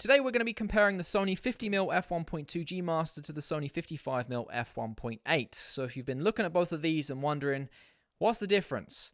Today we're going to be comparing the Sony 50mm F1.2 G Master to the Sony 55mm F1.8. So if you've been looking at both of these and wondering, what's the difference?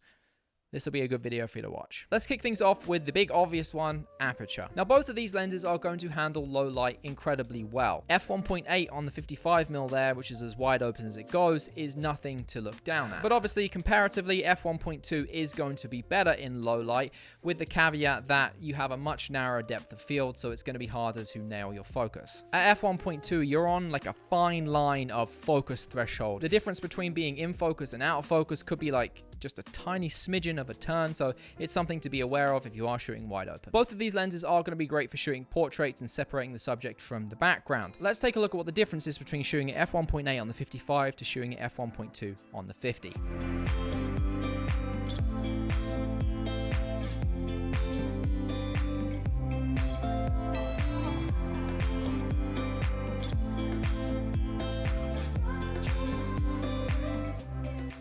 This will be a good video for you to watch. Let's kick things off with the big obvious one, aperture. Now both of these lenses are going to handle low light incredibly well. F1.8 on the 55mm there, which is as wide open as it goes, is nothing to look down at. But obviously comparatively, F1.2 is going to be better in low light, with the caveat that you have a much narrower depth of field, so it's going to be harder to nail your focus. At F1.2, you're on like a fine line of focus threshold. The difference between being in focus and out of focus could be like just a tiny smidgen of a turn, so it's something to be aware of if you are shooting wide open. Both of these lenses are going to be great for shooting portraits and separating the subject from the background. Let's take a look at what the difference is between shooting at f1.8 on the 55 to shooting at f1.2 on the 50.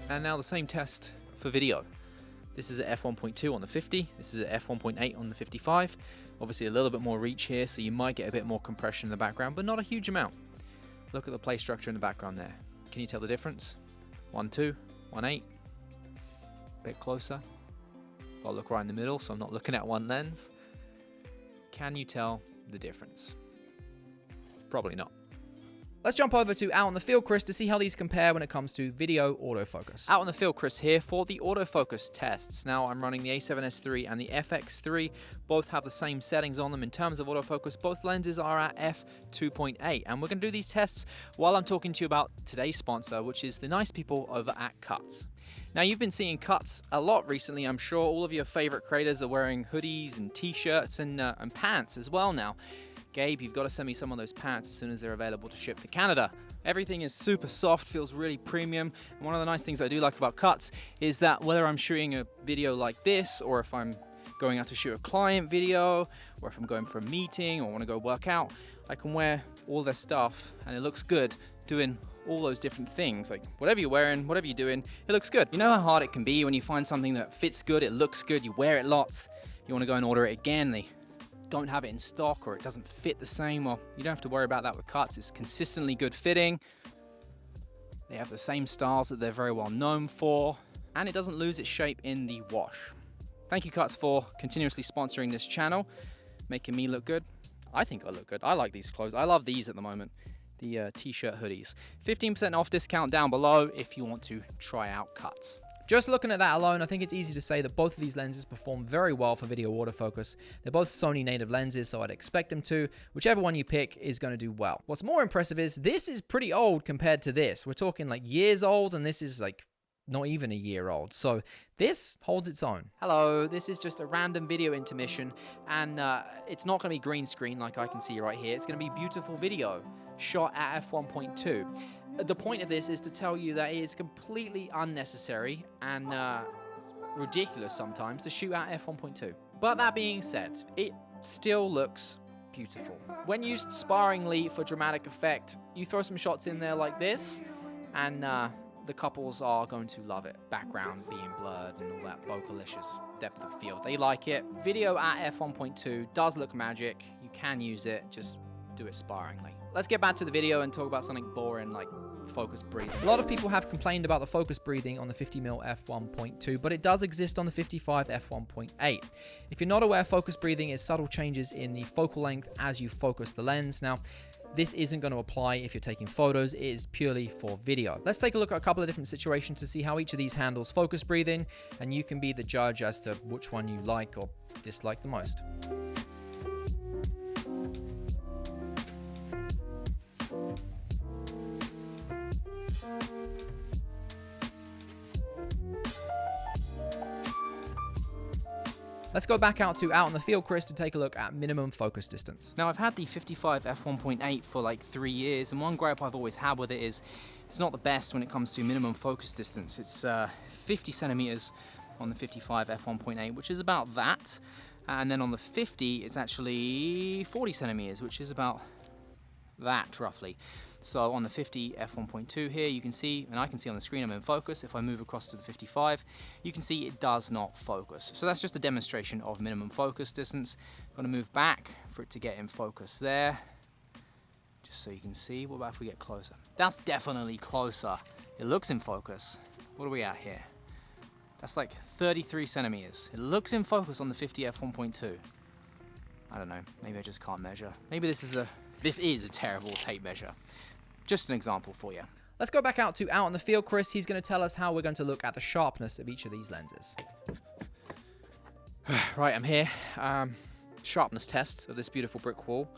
And now the same test for video. This is at f1.2 on the 50, this is at f1.8 on the 55. Obviously a little bit more reach here, so you might get a bit more compression in the background, but not a huge amount. Look at the play structure in the background there. Can you tell the difference? 1.2, 1.8, bit closer. I'll look right in the middle, so I'm not looking at one lens. Can you tell the difference? Probably not. Let's jump over to Out on the Field Chris to see how these compare when it comes to video autofocus. Out on the Field Chris here for the autofocus tests. Now I'm running the A7S III and the FX3. Both have the same settings on them in terms of autofocus. Both lenses are at f2.8, and we're going to do these tests while I'm talking to you about today's sponsor, which is the nice people over at Cuts. Now you've been seeing Cuts a lot recently. I'm sure all of your favorite creators are wearing hoodies and t-shirts and pants as well now. Gabe, you've got to send me some of those pants as soon as they're available to ship to Canada. Everything is super soft, feels really premium. And one of the nice things I do like about Cuts is that whether I'm shooting a video like this, or if I'm going out to shoot a client video, or if I'm going for a meeting or want to go work out, I can wear all their stuff and it looks good doing all those different things. Like whatever you're wearing, whatever you're doing, it looks good. You know how hard it can be when you find something that fits good, it looks good, you wear it lots, you want to go and order it again, they don't have it in stock or it doesn't fit the same. Well, you don't have to worry about that with Cuts. It's consistently good fitting. They have the same styles that they're very well known for, and it doesn't lose its shape in the wash. Thank you, Cuts, for continuously sponsoring this channel, making me look good. I think I look good. I like these clothes. I love these at the moment, the t-shirt hoodies. 15% off discount down below if you want to try out Cuts. Just looking at that alone, I think it's easy to say that both of these lenses perform very well for video autofocus. They're both Sony native lenses, so I'd expect them to. Whichever one you pick is going to do well. What's more impressive is this is pretty old compared to this. We're talking like years old, and this is like not even a year old. So this holds its own. Hello, this is just a random video intermission, and it's not going to be green screen like I can see right here. It's going to be beautiful video shot at f1.2. The point of this is to tell you that it is completely unnecessary and ridiculous sometimes to shoot at f1.2. But that being said, it still looks beautiful. When used sparingly for dramatic effect, you throw some shots in there like this, and the couples are going to love it. Background being blurred and all that bokeh-licious depth of field. They like it. Video at f1.2 does look magic. You can use it, just do it sparingly. Let's get back to the video and talk about something boring like focus breathing. A lot of people have complained about the focus breathing on the 50mm F1.2, but it does exist on the 55 F1.8. If you're not aware, focus breathing is subtle changes in the focal length as you focus the lens. Now, this isn't going to apply if you're taking photos, it is purely for video. Let's take a look at a couple of different situations to see how each of these handles focus breathing, and you can be the judge as to which one you like or dislike the most. Let's go back out on the field, Chris, to take a look at minimum focus distance. Now, I've had the 55 f1.8 for like 3 years, and one gripe I've always had with it is it's not the best when it comes to minimum focus distance. It's 50 centimeters on the 55 f1.8, which is about that. And then on the 50, it's actually 40 centimeters, which is about that, roughly. So on the 50 f1.2 here, you can see, and I can see on the screen I'm in focus. If I move across to the 55, you can see it does not focus. So that's just a demonstration of minimum focus distance. I'm going to move back for it to get in focus there, just so you can see. What about if we get closer? That's definitely closer. It looks in focus. What are we at here? That's like 33 centimeters. It looks in focus on the 50 f1.2. I don't know, maybe I just can't measure. Maybe this is a terrible tape measure. Just an example for you. Let's go back out in the field, Chris. He's going to tell us how we're going to look at the sharpness of each of these lenses. Right, I'm here. Sharpness test of this beautiful brick wall.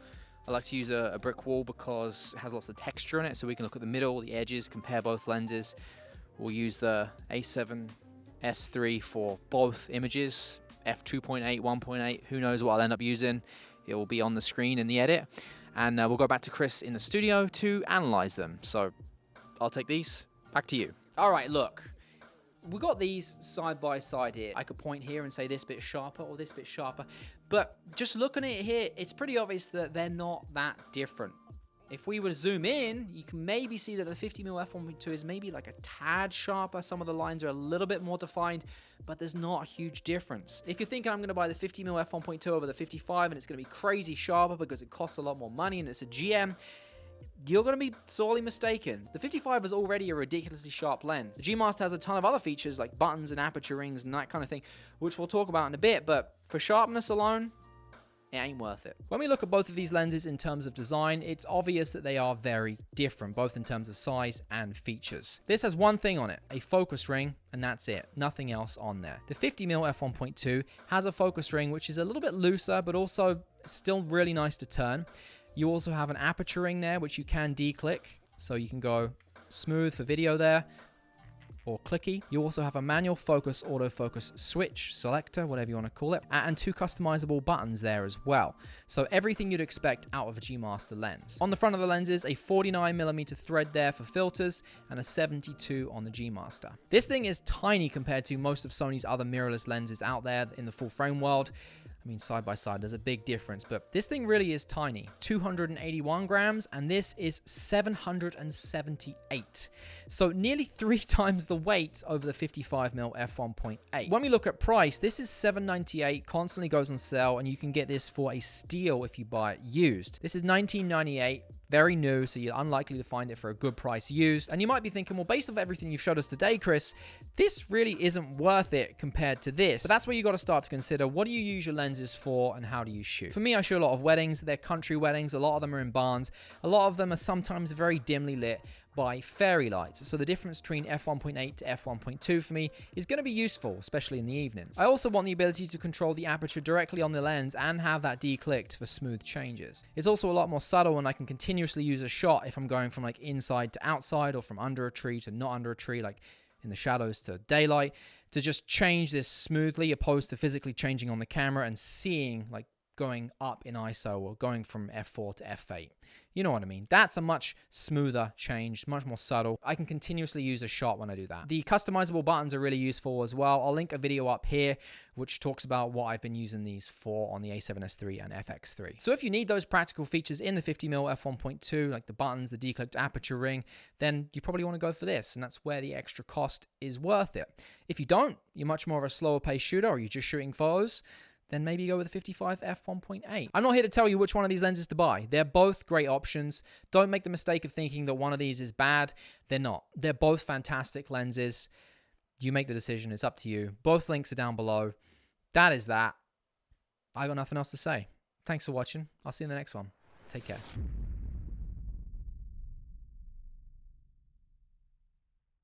I like to use a brick wall because it has lots of texture in it, so we can look at the middle, the edges, compare both lenses. We'll use the A7S3 for both images, f2.8, 1.8, who knows what I'll end up using. It will be on the screen in the edit. And we'll go back to Chris in the studio to analyze them. So I'll take these, back to you. All right, look. We got these side by side here. I could point here and say this bit sharper or this bit sharper. But just looking at it here, it's pretty obvious that they're not that different. If we were to zoom in, you can maybe see that the 50mm F1.2 is maybe like a tad sharper. Some of the lines are a little bit more defined, but there's not a huge difference. If you're thinking I'm going to buy the 50mm F1.2 over the 55 and it's going to be crazy sharper because it costs a lot more money and it's a GM, you're going to be sorely mistaken. The 55 is already a ridiculously sharp lens. The G Master has a ton of other features like buttons and aperture rings and that kind of thing, which we'll talk about in a bit, but for sharpness alone, it ain't worth it. When we look at both of these lenses in terms of design, it's obvious that they are very different, both in terms of size and features. This has one thing on it, a focus ring, and that's it. Nothing else on there. The 50mm F1.2 has a focus ring, which is a little bit looser, but also still really nice to turn. You also have an aperture ring there, which you can de-click, so you can go smooth for video there, or clicky. You also have a manual focus, autofocus switch, selector, whatever you want to call it, and two customizable buttons there as well. So everything you'd expect out of a G Master lens. On the front of the lenses, a 49mm thread there for filters, and a 72 on the G Master. This thing is tiny compared to most of Sony's other mirrorless lenses out there in the full frame world. I mean, side by side, there's a big difference, but this thing really is tiny. 281 grams, and this is 778. So nearly 3 times the weight over the 55mm F1.8. When we look at price, this is $798, constantly goes on sale, and you can get this for a steal if you buy it used. This is $1998. Very new, so you're unlikely to find it for a good price used. And you might be thinking, well, based off everything you've showed us today, Chris, this really isn't worth it compared to this. But that's where you got to start to consider, what do you use your lenses for and how do you shoot? For me, I shoot a lot of weddings. They're country weddings. A lot of them are in barns. A lot of them are sometimes very dimly lit by fairy lights. So the difference between f1.8 to f1.2 for me is going to be useful, especially in the evenings. I also want the ability to control the aperture directly on the lens and have that declicked for smooth changes. It's also a lot more subtle, and I can continuously use a shot if I'm going from like inside to outside or from under a tree to not under a tree, like in the shadows to daylight, to just change this smoothly opposed to physically changing on the camera and seeing like going up in ISO or going from f4 to f8. You know what I mean? That's a much smoother change, much more subtle. I can continuously use a shot when I do that. The customizable buttons are really useful as well. I'll link a video up here which talks about what I've been using these for on the A7S3 and FX3. So if you need those practical features in the 50mm F1.2, like the buttons, the declicked aperture ring, then you probably want to go for this, and that's where the extra cost is worth it. If you don't, you're much more of a slower paced shooter, or you're just shooting photos, then maybe go with the 55 f1.8. I'm not here to tell you which one of these lenses to buy. They're both great options. Don't make the mistake of thinking that one of these is bad. They're not. They're both fantastic lenses. You make the decision. It's up to you. Both links are down below. That is that. I got nothing else to say. Thanks for watching. I'll see you in the next one. Take care.